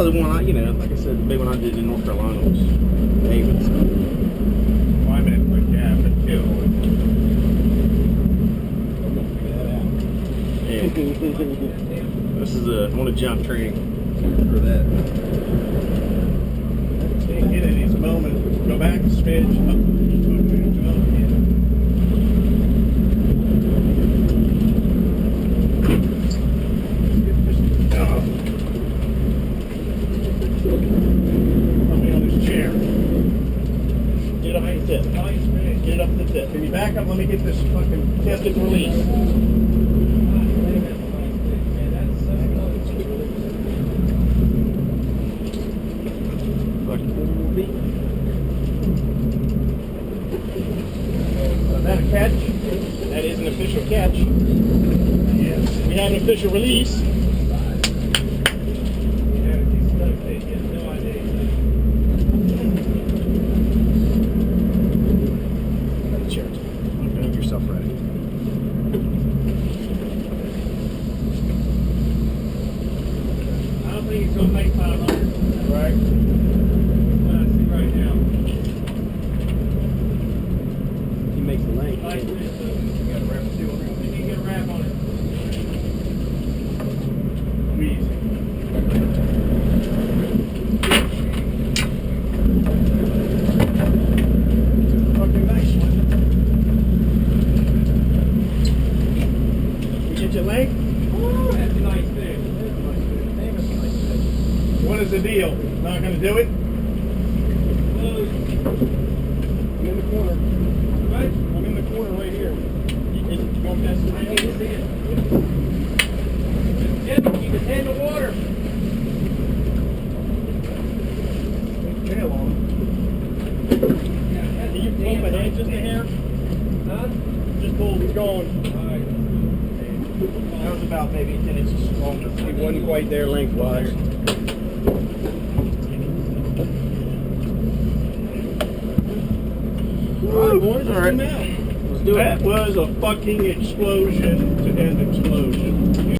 Well, the one like I said, the big one I did in North Carolina was David. So. Well, I'm in a quick gap at 2. This is I want to jump training for that. Staying in these moments. Go back a smidge. Get it up to the tip. Can you back up? Let me get this fucking tested release. Is that a catch? That is an official catch. Yes. We have an official release. He's going to make 500. Right. What I see right now. He makes the lane. You got a wrap too. You can get a wrap on it. Easy. Fucking nice one. You get your leg? Oh, that's a nice thing. What is the deal? Not going to do it? I'm in the corner. Right? I'm in the corner right here. You won't mess with me. I need to see it. Keep his head in the water. Tail on him. Can you pull my head just a hair? Huh? Just pull. Keep going. Alright. That was about maybe 10 inches long. It wasn't quite there lengthwise. Alright, boys, let's do it. That was a fucking explosion to end explosion.